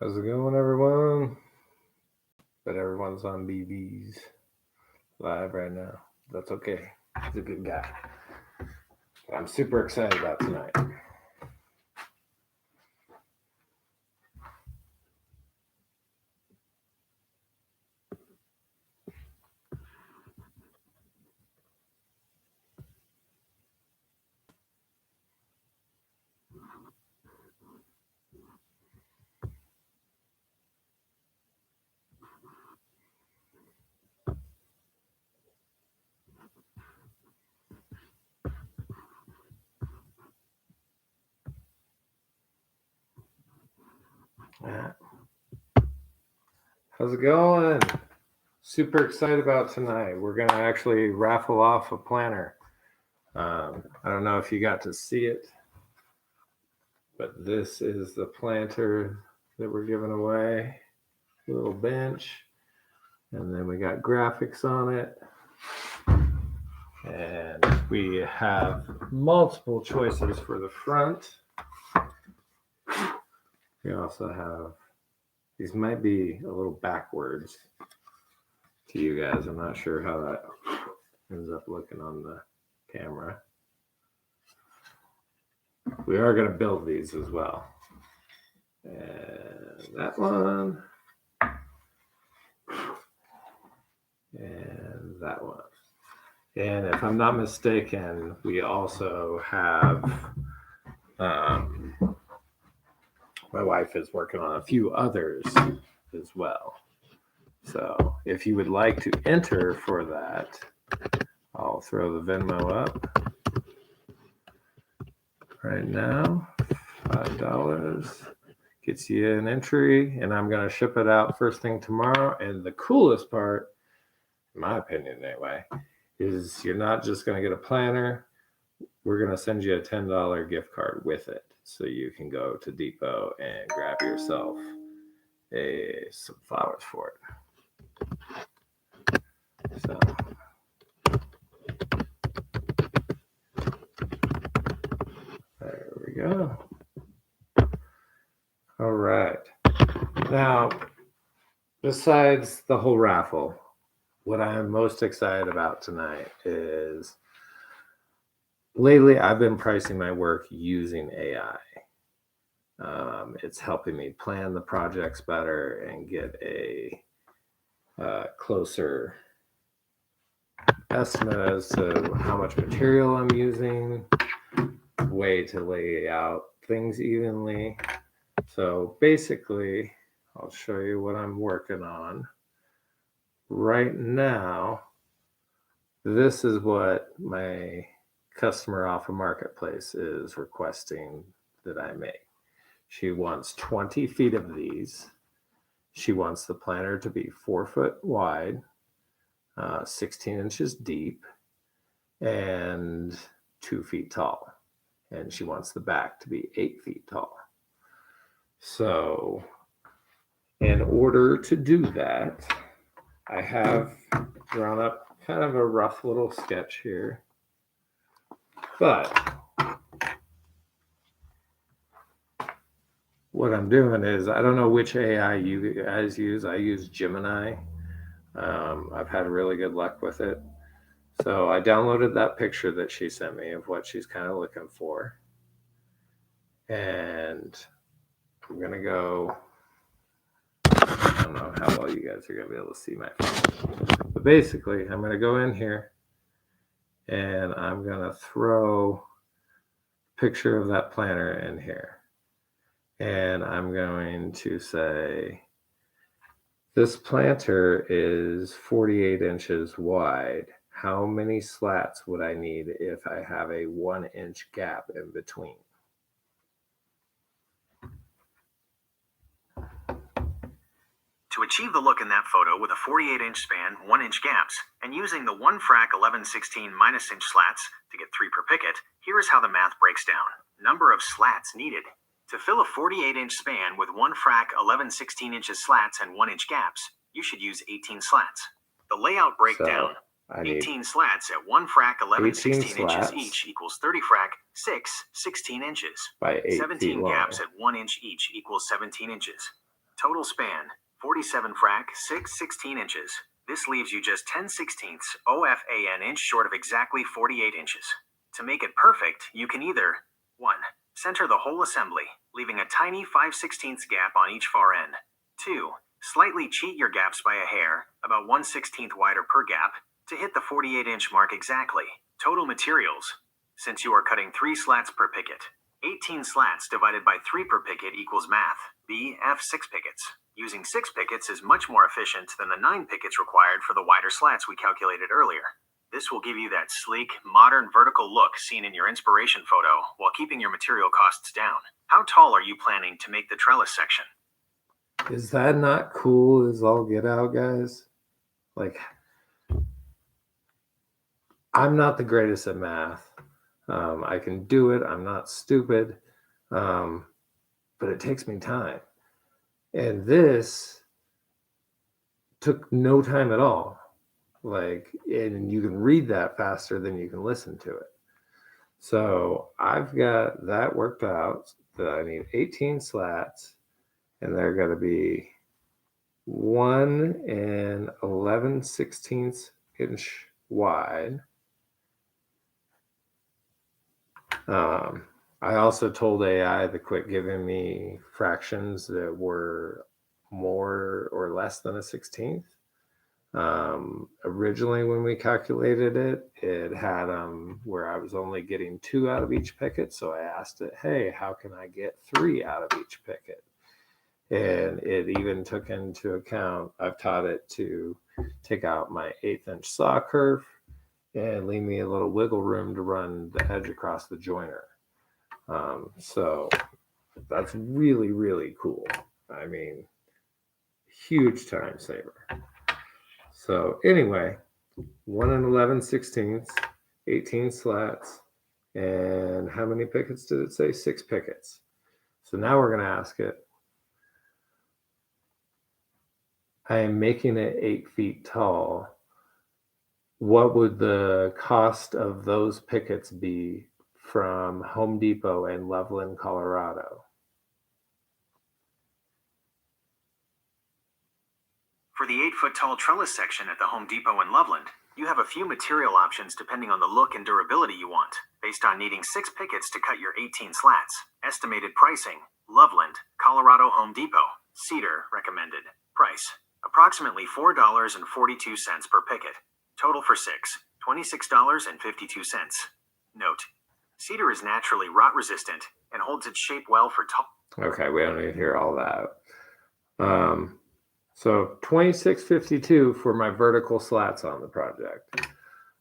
How's it going, everyone? But everyone's on BB's live right now. That's okay. He's a good guy. I'm super excited about tonight. Yeah. How's it going? Super excited about tonight. We're going to actually raffle off a planner. I don't know if you got to see it, but this is the planter that we're giving away. A little bench. And then we got graphics on it. And we have multiple choices for the front. We also have, these might be a little backwards to you guys. I'm not sure how that ends up looking on the camera. We are going to build these as well. And that one. And that one. And if I'm not mistaken, we also have, my wife is working on a few others as well. So if you would like to enter for that, I'll throw the Venmo up right now. $5 gets you an entry, and I'm going to ship it out first thing tomorrow. And the coolest part, in my opinion anyway, is you're not just going to get a planner. We're going to send you a $10 gift card with it, so you can go to Depot and grab yourself some flowers for it. So there we go. All right. Now, besides the whole raffle, what I'm most excited about tonight is lately I've been pricing my work using AI. It's helping me plan the projects better and get a closer estimate as to how much material I'm using, way to lay out things evenly. So basically, I'll show you what I'm working on. Right now, this is what my customer off of Marketplace is requesting that I make. She wants 20 feet of these. She wants the planter to be 4 foot wide, 16 inches deep, and 2 feet tall. And she wants the back to be 8 feet tall. So in order to do that, I have drawn up kind of a rough little sketch here. But what I'm doing is, I don't know which AI you guys use. I use Gemini. I've had really good luck with it. So I downloaded that picture that she sent me of what she's kind of looking for. And I'm going to go, I don't know how well you guys are going to be able to see my phone. But basically, I'm going to go in here and I'm going to throw a picture of that planner in here. And I'm going to say, this planter is 48 inches wide. How many slats would I need if I have a 1 inch gap in between? To achieve the look in that photo with a 48-inch span, 1-inch gaps, and using the 1 frac 11/16 minus inch slats to get 3 per picket, here is how the math breaks down. Number of slats needed. To fill a 48-inch span with 1 frac 11/16 inches slats and 1-inch gaps, you should use 18 slats. The layout breakdown. I need 18 slats at 1 frac 11/16 inches slats each equals 30 frac 6 16 inches. by 8 feet 17 long. gaps at 1 inch each equals 17 inches. Total span, 47 frac, 16 inches. This leaves you just 10/16 OFAN inch short of exactly 48 inches. To make it perfect, you can either 1. Center the whole assembly, leaving a tiny 5/16 gap on each far end. 2. Slightly cheat your gaps by a hair, about 1/16 wider per gap, to hit the 48-inch mark exactly. Total materials. Since you are cutting 3 slats per picket, 18 slats divided by 3 per picket equals math. BF 6 pickets. Using 6 pickets is much more efficient than the 9 pickets required for the wider slats we calculated earlier. This will give you that sleek, modern vertical look seen in your inspiration photo while keeping your material costs down. How tall are you planning to make the trellis section? Is that not cool as all get out, guys? Like, I'm not the greatest at math. I can do it. I'm not stupid. But it takes me time. And this took no time at all. Like, and you can read that faster than you can listen to it. So I've got that worked out that I need 18 slats, and they're going to be 1 and 11/16 inch wide. I also told AI to quit giving me fractions that were more or less than a 16th. Originally, when we calculated it, it had where I was only getting 2 out of each picket. So I asked it, hey, how can I get 3 out of each picket? And it even took into account, I've taught it to take out my 1/8 inch saw curve and leave me a little wiggle room to run the edge across the joiner. So that's really, really cool. I mean, huge time saver. So anyway, 1 and 11/16, 18 slats, and how many pickets did it say? 6 pickets. So now we're going to ask it, I am making it 8 feet tall. What would the cost of those pickets be from Home Depot in Loveland, Colorado? For the 8-foot tall trellis section at the Home Depot in Loveland, you have a few material options depending on the look and durability you want, based on needing 6 pickets to cut your 18 slats. Estimated pricing, Loveland, Colorado Home Depot, cedar recommended. Price, approximately $4.42 per picket. Total for 6, $26.52. Note, cedar is naturally rot resistant and holds its shape well for tall. Okay, we don't need to hear all that. So $26.52 for my vertical slats on the project.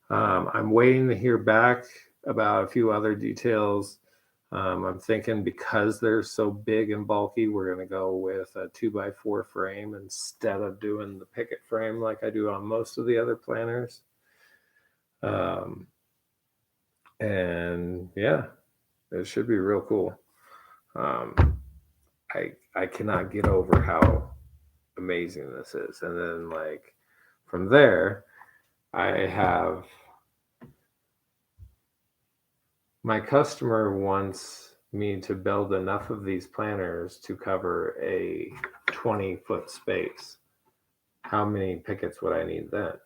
I'm waiting to hear back about a few other details. I'm thinking because they're so big and bulky, we're going to go with a 2x4 frame instead of doing the picket frame like I do on most of the other planners. And yeah, it should be real cool. I cannot get over how amazing this is. And then like from there, I have my customer wants me to build enough of these planters to cover a 20-foot space. How many pickets would I need then?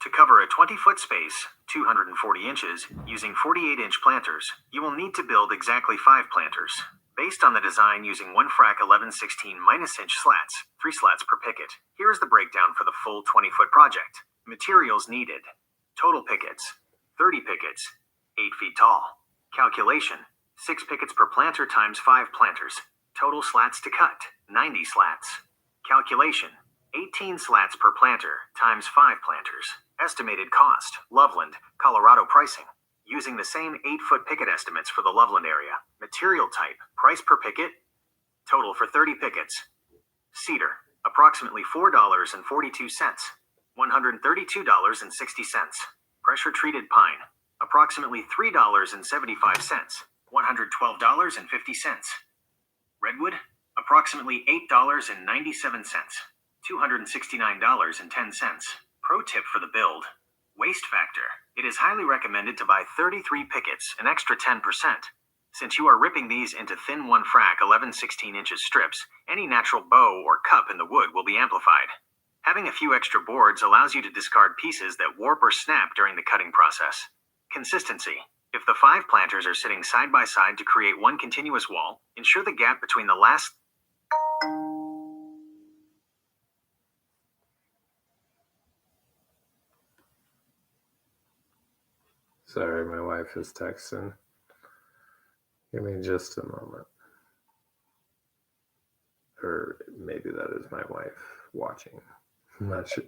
To cover a 20-foot space, 240 inches, using 48-inch planters, you will need to build exactly 5 planters. Based on the design using 1 frac 11/16 -inch slats, 3 slats per picket. Here is the breakdown for the full 20-foot project. Materials needed. Total pickets, 30 pickets, 8 feet tall. Calculation, 6 pickets per planter times 5 planters. Total slats to cut, 90 slats. Calculation, 18 slats per planter times 5 planters. Estimated cost, Loveland, Colorado pricing. Using the same 8-foot picket estimates for the Loveland area. Material type, price per picket. Total for 30 pickets. Cedar, approximately $4.42. $132.60. Pressure treated pine, approximately $3.75. $112.50. Redwood, approximately $8.97. $269.10. Pro tip for the build. Waste factor. It is highly recommended to buy 33 pickets, an extra 10%. Since you are ripping these into thin 1 frac 11/16 inches strips, any natural bow or cup in the wood will be amplified. Having a few extra boards allows you to discard pieces that warp or snap during the cutting process. Consistency. If the 5 planters are sitting side by side to create one continuous wall, ensure the gap between the last. Sorry, my wife is texting. Give me just a moment. Or maybe that is my wife watching. I'm not sure.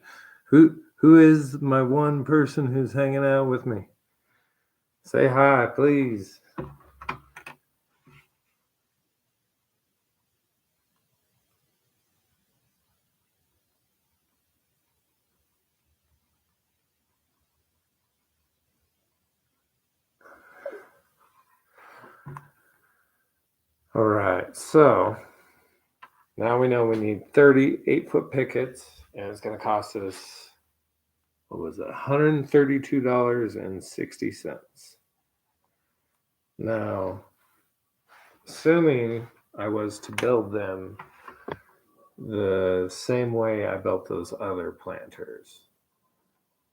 Who is my one person who's hanging out with me? Say hi, please. All right, so now we know we need 38-foot pickets, and it's going to cost us, what was it, $132.60. Now, assuming I was to build them the same way I built those other planters,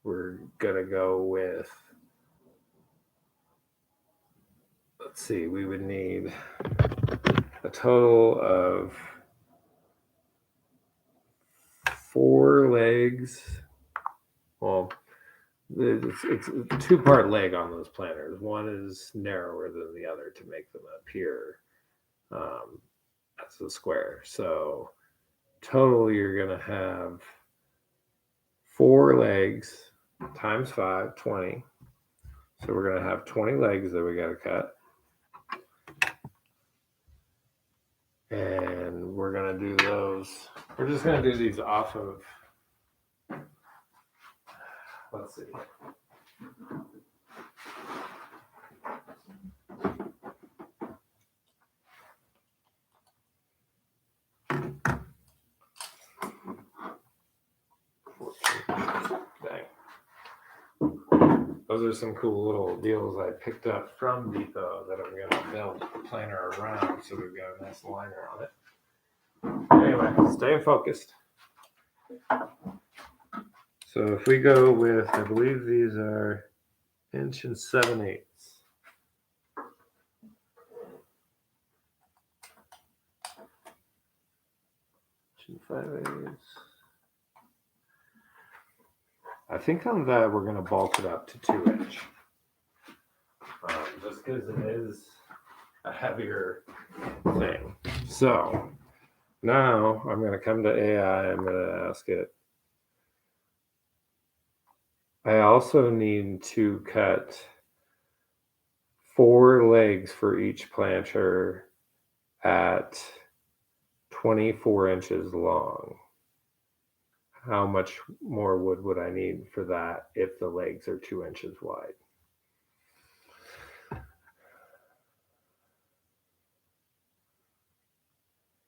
we're going to go with, let's see, we would need a total of 4 legs. Well, it's a 2-part leg on those planters. One is narrower than the other to make them appear as a square. So total, you're going to have 4 legs times 5, 20. So we're going to have 20 legs that we got to cut. And we're going to do those. We're just going to do these off of, let's see. Dang. Those are some cool little deals I picked up from Depot that I'm going to build the planter around, so we've got a nice liner on it. Anyway, stay focused. So if we go with, I believe these are 1 7/8. Inch 5/8. I think on that we're going to bulk it up to 2 inch. Just because it is a heavier thing. So now I'm going to come to AI. I'm going to ask it. I also need to cut 4 legs for each planter at 24 inches long. How much more wood would I need for that if the legs are 2 inches wide?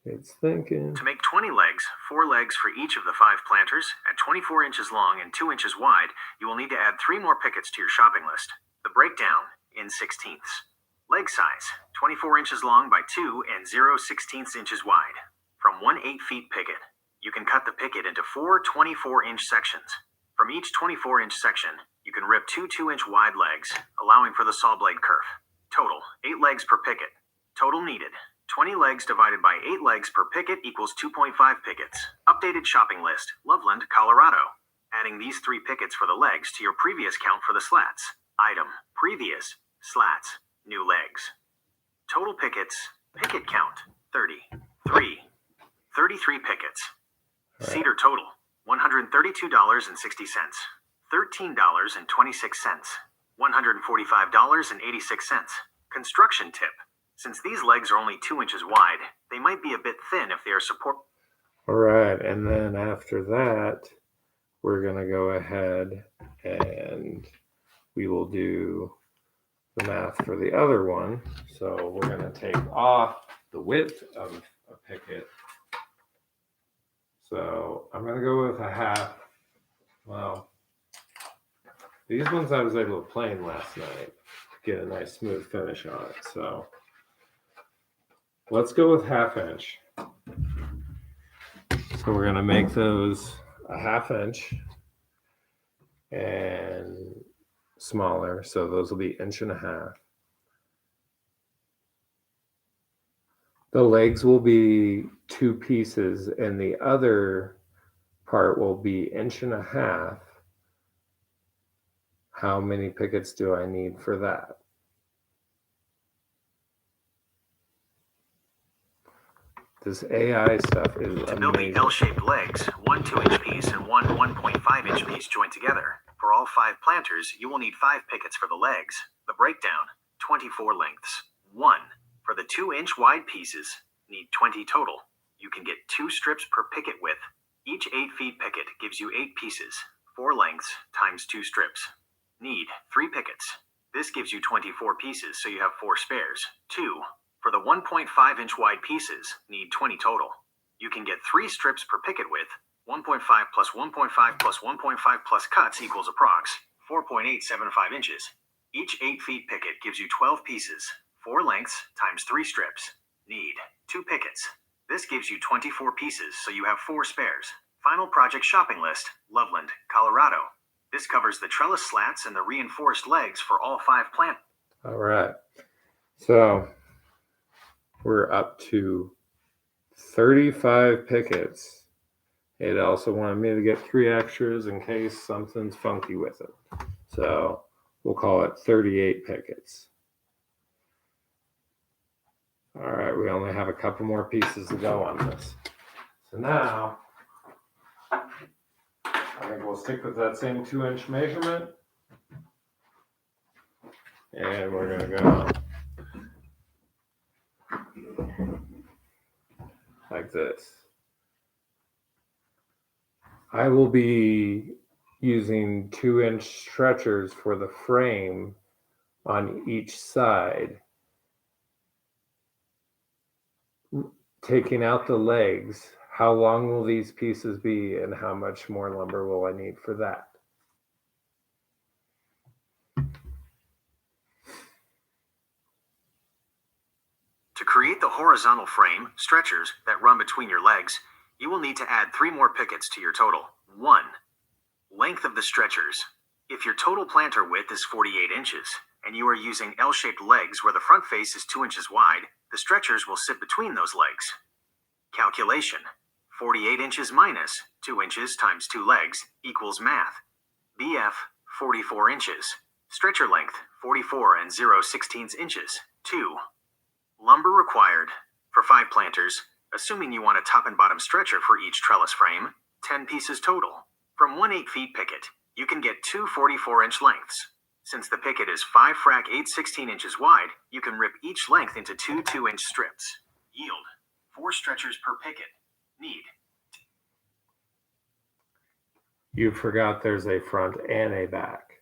It's thinking. To make 20 legs, 4 legs for each of the 5 planters, at 24 inches long and 2 inches wide, you will need to add 3 more pickets to your shopping list. The breakdown in 16ths. Leg size, 24 inches long by 2 and 0/16 inches wide. From 1 8-foot picket, you can cut the picket into 4 24-inch sections. From each 24-inch section, you can rip 2 2-inch wide legs, allowing for the saw blade kerf. Total, 8 legs per picket. Total needed, 20 legs divided by 8 legs per picket equals 2.5 pickets. Updated shopping list, Loveland, Colorado. Adding these 3 pickets for the legs to your previous count for the slats. Item, previous, slats, new legs. Total pickets, picket count, 33. 33 pickets. Right. Cedar total, $132.60. $13.26. $145.86. Construction tip. Since these legs are only 2 inches wide, they might be a bit thin if they are support. All right, and then after that, we're going to go ahead and we will do the math for the other one. So we're going to take off the width of a picket. So I'm going to go with a half. Well, these ones I was able to plane last night to get a nice smooth finish on it. So let's go with 1/2 inch. So we're going to make those a 1/2 inch and smaller. So those will be 1.5 inches. The legs will be 2 pieces and the other part will be 1.5 inches. How many pickets do I need for that? This AI stuff is To build the amazing. L-shaped legs, one 2-inch piece and one 1.5-inch piece joined together. For all 5 planters, you will need 5 pickets for the legs. The breakdown, 24 lengths. 1. For the 2-inch wide pieces, need 20 total. You can get 2 strips per picket width. Each 8 feet picket gives you 8 pieces. 4 lengths times 2 strips. Need 3 pickets. This gives you 24 pieces, so you have 4 spares. 2. For the 1.5-inch wide pieces, need 20 total. You can get 3 strips per picket width. 1.5 plus 1.5 plus 1.5 plus cuts equals approx. 4.875 inches. Each 8 feet picket gives you 12 pieces. 4 lengths times 3 strips. Need 2 pickets. This gives you 24 pieces, so you have 4 spares. Final project shopping list, Loveland, Colorado. This covers the trellis slats and the reinforced legs for all 5 plants. All right. So we're up to 35 pickets. It also wanted me to get 3 extras in case something's funky with it. So we'll call it 38 pickets. All right, we only have a couple more pieces to go on this. So now, I think we'll stick with that same 2-inch measurement. And we're gonna go like this. I will be using 2-inch stretchers for the frame on each side. Taking out the legs, how long will these pieces be and how much more lumber will I need for that? To create the horizontal frame, stretchers, that run between your legs, you will need to add 3 more pickets to your total. 1. Length of the stretchers. If your total planter width is 48 inches, and you are using L-shaped legs where the front face is 2 inches wide, the stretchers will sit between those legs. Calculation. 48 inches minus 2 inches times 2 legs equals math. BF, 44 inches. Stretcher length, 44 and 0/16 inches. 2. Lumber required. For 5 planters, assuming you want a top and bottom stretcher for each trellis frame, 10 pieces total. From 1 8-feet picket, you can get 2 44-inch lengths. Since the picket is 5 frac 8/16 inches wide, you can rip each length into 2 2-inch strips. Yield 4 stretchers per picket. Need. You forgot there's a front and a back.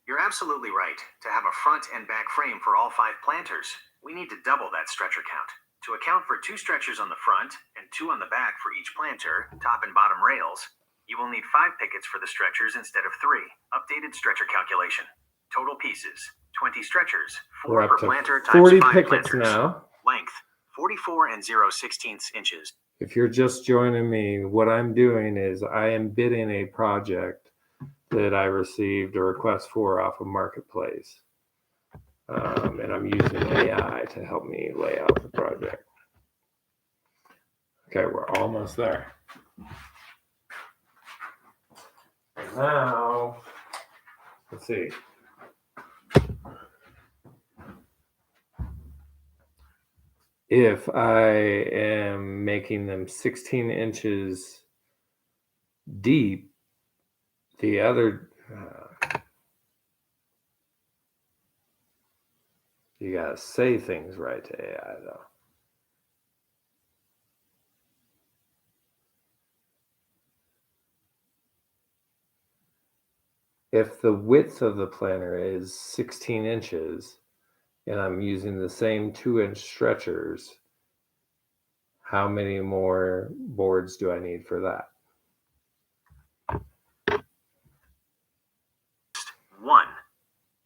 You're absolutely right. To have a front and back frame for all 5 planters, we need to double that stretcher count. To account for 2 stretchers on the front and 2 on the back for each planter, top and bottom rails, you will need 5 pickets for the stretchers instead of 3. Updated stretcher calculation. Total pieces, 20 stretchers, 4 We're per up to planter times 40 5 pickets planters. now. Length, 44 and 0/16 inches. If you're just joining me, what I'm doing is I am bidding a project that I received a request for off of Marketplace. And I'm using AI to help me lay out the project. Okay, we're almost there. And now, let's see. If I am making them 16 inches deep, the other, you gotta say things right to AI though. If the width of the planter is 16 inches and I'm using the same 2-inch stretchers, how many more boards do I need for that? 1.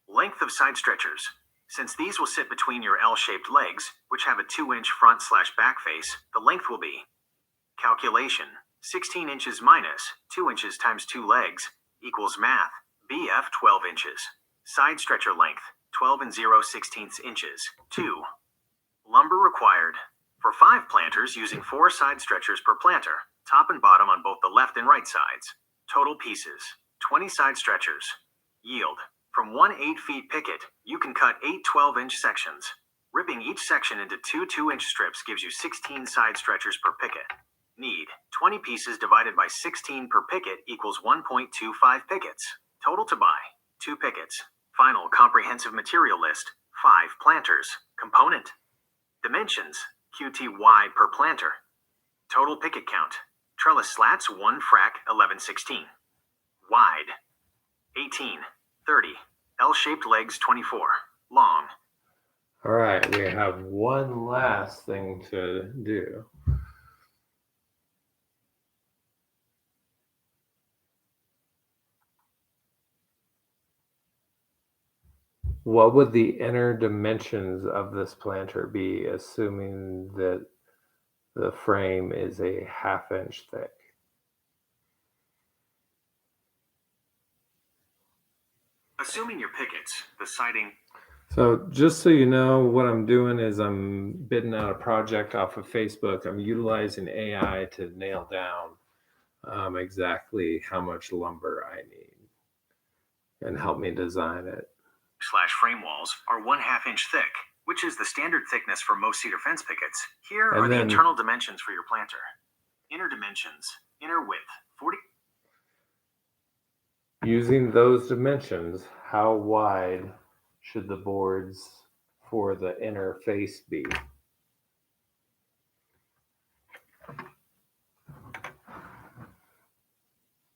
Length of of side stretchers. Since these will sit between your L-shaped legs, which have a 2-inch front/back face, the length will be calculation 16 inches minus 2 inches times 2 legs equals math BF 12 inches. Side stretcher length 12 and 0/16 inches. 2. Lumber required. For 5 planters using 4 side stretchers per planter, top and bottom on both the left and right sides. Total pieces 20 side stretchers. Yield. From 1 8-foot picket, you can cut 8 12-inch sections. Ripping each section into 2 2-inch strips gives you 16 side stretchers per picket. Need. 20 pieces divided by 16 per picket equals 1.25 pickets. Total to buy. 2 pickets. Final comprehensive material list. 5 planters. Component. Dimensions. QTY per planter. Total picket count. Trellis slats 1 frac 11/16. Wide 18, 30. L-shaped legs 24. Long. All right, we have one last thing to do. What would the inner dimensions of this planter be, assuming that the frame is a 1/2 inch thick? Assuming your pickets, the siding. So just so you know, what I'm doing is I'm bidding out a project off of Facebook. I'm utilizing AI to nail down exactly how much lumber I need and help me design it. /frame walls are 1/2 inch thick, which is the standard thickness for most cedar fence pickets. Here And are the then- internal dimensions for your planter. Inner dimensions. Inner width 40. Using those dimensions, how wide should the boards for the inner face be?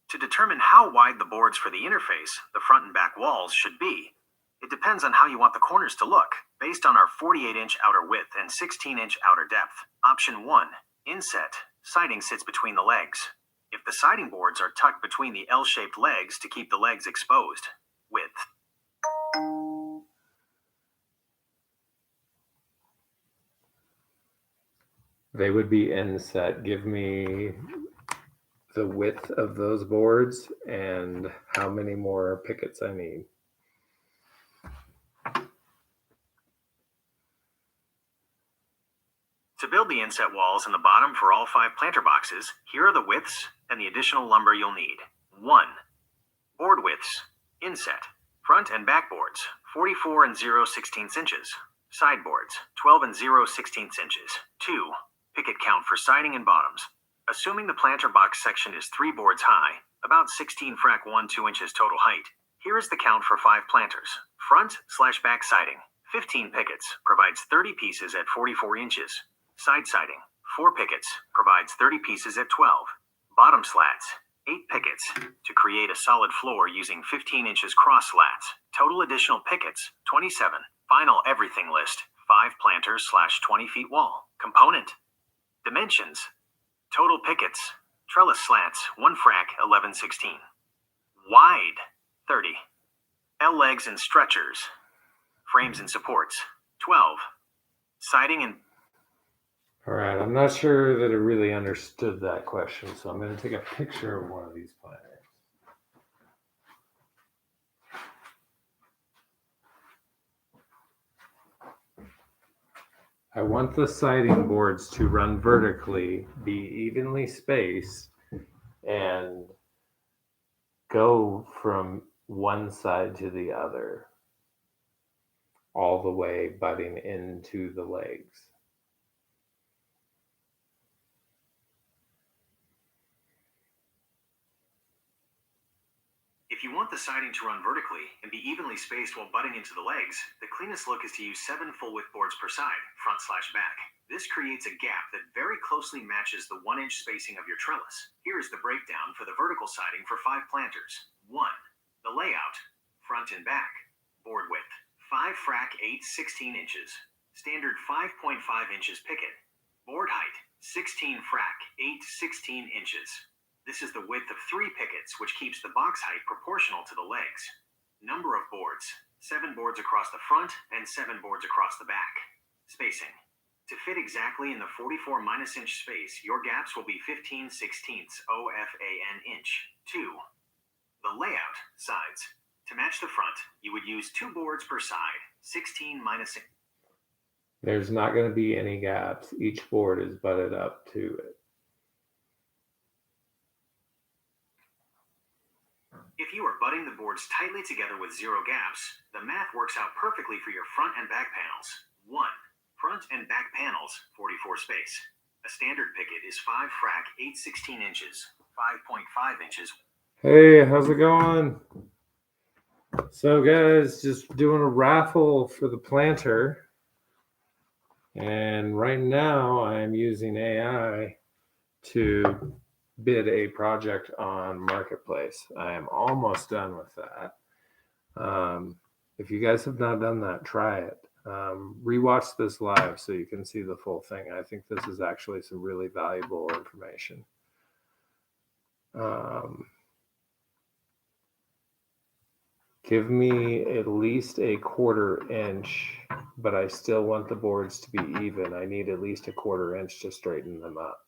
To determine how wide the boards for the interface, the front and back walls, should be, it depends on how you want the corners to look, based on our 48-inch outer width and 16-inch outer depth. Option 1. Inset. Siding sits between the legs. If the siding boards are tucked between the L-shaped legs to keep the legs exposed. Width. They would be inset. Give me the width of those boards and how many more pickets I need. To build the inset walls in the bottom for all 5 planter boxes, here are the widths and the additional lumber you'll need. 1. Board widths. Inset. Front and back boards, 44 and 0/16 inches. Sideboards, 12 and 0/16 inches. 2. Picket count for siding and bottoms. Assuming the planter box section is 3 boards high, about 16 frac 1 2 inches total height, here is the count for 5 planters. Front/back siding, 15 pickets, provides 30 pieces at 44 inches. Side siding, 4 pickets, provides 30 pieces at 12. Bottom slats, 8 pickets, to create a solid floor using 15 inches cross slats. Total additional pickets, 27. Final everything list, 5 planters/20 feet wall. Component. Dimensions. Total pickets, trellis slats, 1 frac 11/16. Wide, 30. L legs and stretchers. Frames and supports, 12. Siding and All right, I'm not sure that I really understood that question, so I'm going to take a picture of one of these planters. I want the siding boards to run vertically, be evenly spaced, and go from one side to the other, all the way butting into the legs. If you want the siding to run vertically and be evenly spaced while butting into the legs, the cleanest look is to use 7 full width boards per side, front/back. This creates a gap that very closely matches the 1-inch spacing of your trellis. Here is the breakdown for the vertical siding for 5 planters. 1. The layout, front and back. Board width, 5 frac 8/16 inches. Standard 5.5 inches picket. Board height, 16 frac 8/16 inches. This is the width of 3 pickets, which keeps the box height proportional to the legs. Number of boards, 7 boards across the front and 7 boards across the back. Spacing. To fit exactly in the 44 minus inch space, your gaps will be 15/16 OFAN inch. 2. The layout. Sides. To match the front, you would use 2 boards per side, 16 minus inch. There's not going to be any gaps. Each board is butted up to it. If you are butting the boards tightly together with 0 gaps, the math works out perfectly for your front and back panels. 1. Front and back panels, 44 space. A standard picket is 5 frac 8/16 inches, 5.5 inches. Hey, how's it going? So guys, just doing a raffle for the planter. And right now I'm using AI to bid a project on Marketplace. I am almost done with that. If you guys have not done that, try it. Rewatch this live so you can see the full thing. I think this is actually some really valuable information. Give me at least a 1/4 inch, but I still want the boards to be even. I need at least a 1/4 inch to straighten them up.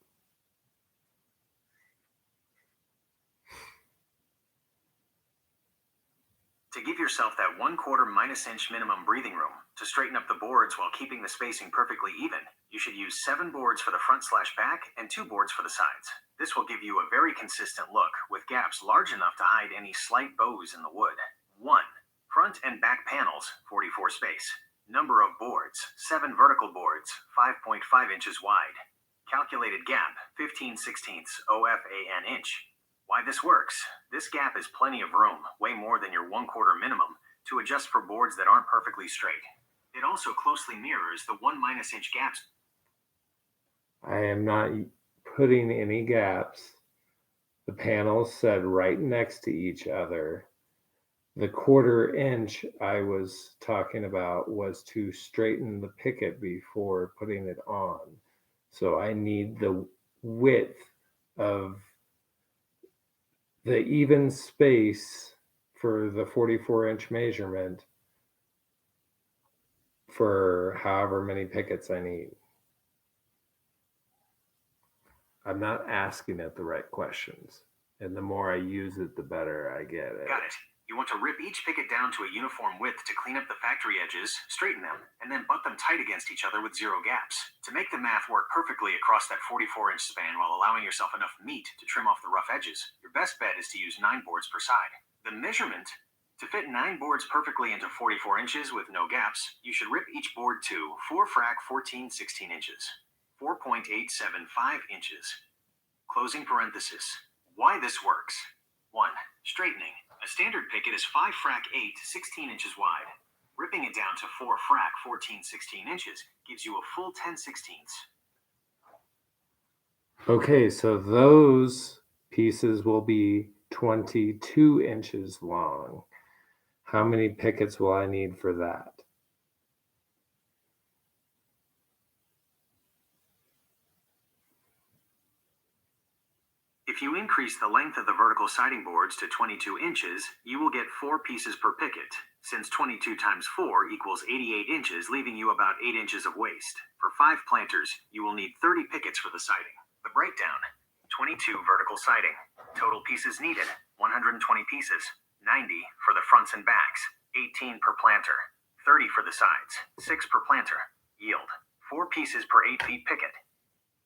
To give yourself that 1/4 minus inch minimum breathing room to straighten up the boards while keeping the spacing perfectly even, you should use 7 boards for the front/back and 2 boards for the sides. This will give you a very consistent look with gaps large enough to hide any slight bows in the wood. 1. Front and back panels, 44 space. Number of boards, 7 vertical boards, 5.5 inches wide. Calculated gap, 15/16 OFAN inch. Why this works? This gap is plenty of room, way more than your 1/4 minimum, to adjust for boards that aren't perfectly straight. It also closely mirrors the 1 minus inch gaps. I am not putting any gaps. The panels said right next to each other. The 1/4 inch I was talking about was to straighten the picket before putting it on. So I need the width of the even space for the 44 inch measurement for however many pickets I need. I'm not asking it the right questions. And the more I use it, the better I get it. Got it. You want to rip each picket down to a uniform width to clean up the factory edges, straighten them, and then butt them tight against each other with 0 gaps. To make the math work perfectly across that 44 inch span while allowing yourself enough meat to trim off the rough edges, your best bet is to use 9 boards per side. The measurement: to fit 9 boards perfectly into 44 inches with no gaps, you should rip each board to 4 frac 14/16 inches, 4.875 inches. Closing parenthesis. Why this works. 1. Straightening. A standard picket is 5 frac 8/16 inches wide. Ripping it down to 4 frac 14/16 inches gives you a full 10/16. Okay, so those pieces will be 22 inches long. How many pickets will I need for that? If you increase the length of the vertical siding boards to 22 inches, you will get 4 pieces per picket, since 22 times 4 equals 88 inches, leaving you about 8 inches of waste. For 5 planters, you will need 30 pickets for the siding. The breakdown: 22 vertical siding. Total pieces needed, 120 pieces, 90 for the fronts and backs, 18 per planter, 30 for the sides, 6 per planter. Yield: 4 pieces per 8 feet picket.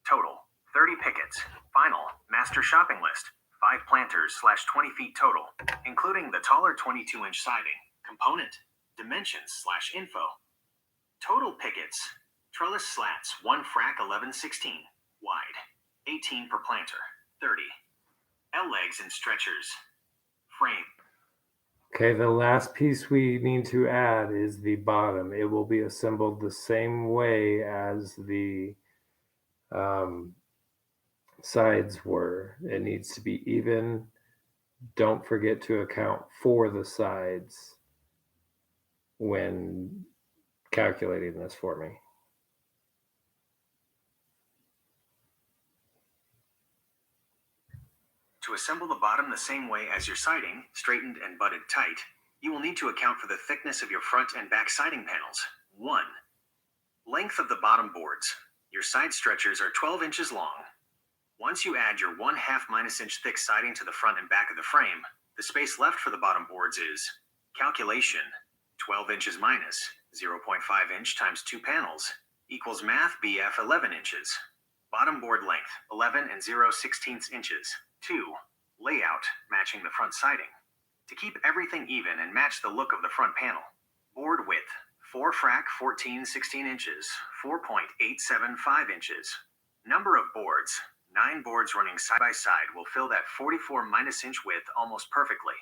Total: 30 pickets. Final master shopping list: 5 planters/20 feet total, including the taller 22 inch siding. Component dimensions/info. Total pickets: trellis slats 1 frac 11/16 wide, 18 per planter, 30. L legs and stretchers. Frame. Okay, the last piece we need to add is the bottom. It will be assembled the same way as the sides were. It needs to be even. Don't forget to account for the sides when calculating this for me. To assemble the bottom the same way as your siding, straightened and butted tight, You will need to account for the thickness of your front and back siding panels. 1. Length of the bottom boards. Your side stretchers are 12 inches long. Once you add your 1/2 inch thick siding to the front and back of the frame, the space left for the bottom boards is calculation 12 inches minus 0.5 inch times 2 panels equals math BF 11 inches. Bottom board length 11 and 0/16 inches. 2. Layout matching the front siding. To keep everything even and match the look of the front panel. Board width 4 frac 14/16 inches, 4.875 inches. Number of boards 9 boards running side by side will fill that 44- inch width almost perfectly.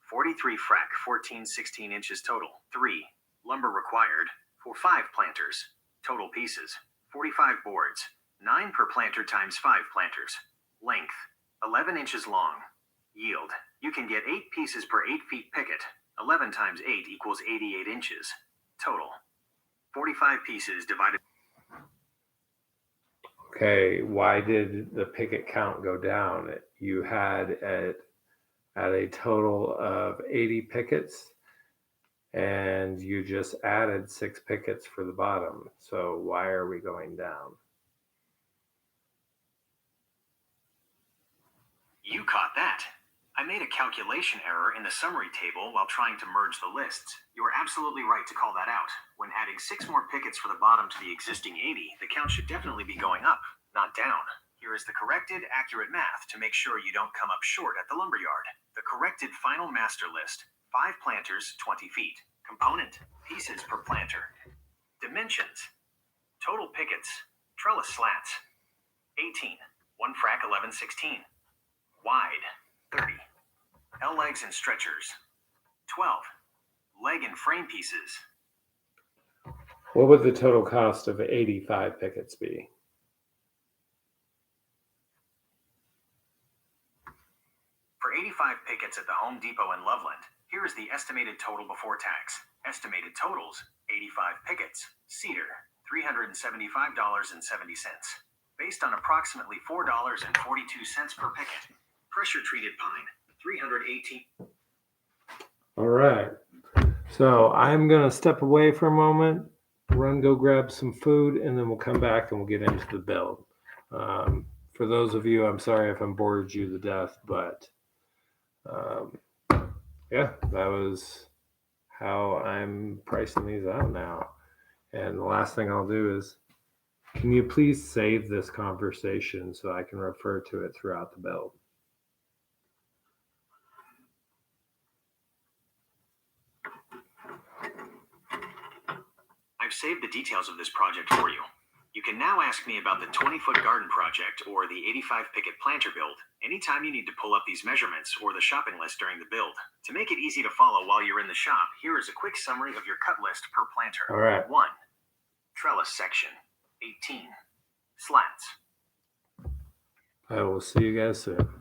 43 frac 14/16 inches total. 3. Lumber required for 5 planters. Total pieces 45 boards, 9 per planter times 5 planters. Length 11 inches long. Yield, you can get 8 pieces per 8 feet picket. 11 times 8 equals 88 inches. Total 45 pieces divided. Okay, why did the picket count go down? You had at a total of 80 pickets, and you just added 6 pickets for the bottom. So why are we going down? You caught that. I made a calculation error in the summary table while trying to merge the lists. You are absolutely right to call that out. When adding 6 more pickets for the bottom to the existing 80, the count should definitely be going up, not down. Here is the corrected, accurate math to make sure you don't come up short at the lumberyard. The corrected final master list: 5 planters, 20 feet. Component, pieces per planter. Dimensions: total pickets, trellis slats, 18, 1 frac 11/16. Wide, 30. L legs and stretchers, 12. Leg and frame pieces. What would the total cost of 85 pickets be? For 85 pickets at the Home Depot in Loveland, here is the estimated total before tax. Estimated totals: 85 pickets, cedar, $375.70. Based on approximately $4.42 per picket. Pressure treated pine, 318. All right. So I'm going to step away for a moment, go grab some food, and then we'll come back and we'll get into the build. For those of you, I'm sorry if I'm bored you to death, but yeah, that was how I'm pricing these out now. And the last thing I'll do is, can you please save this conversation so I can refer to it throughout the build? I've saved the details of this project for you. You can now ask me about the 20-foot garden project or the 85 picket planter build anytime you need to pull up these measurements or the shopping list during the build. To make it easy to follow while you're in the shop, here is a quick summary of your cut list per planter. All right. 1. Trellis section, 18. Slats. I will see you guys soon.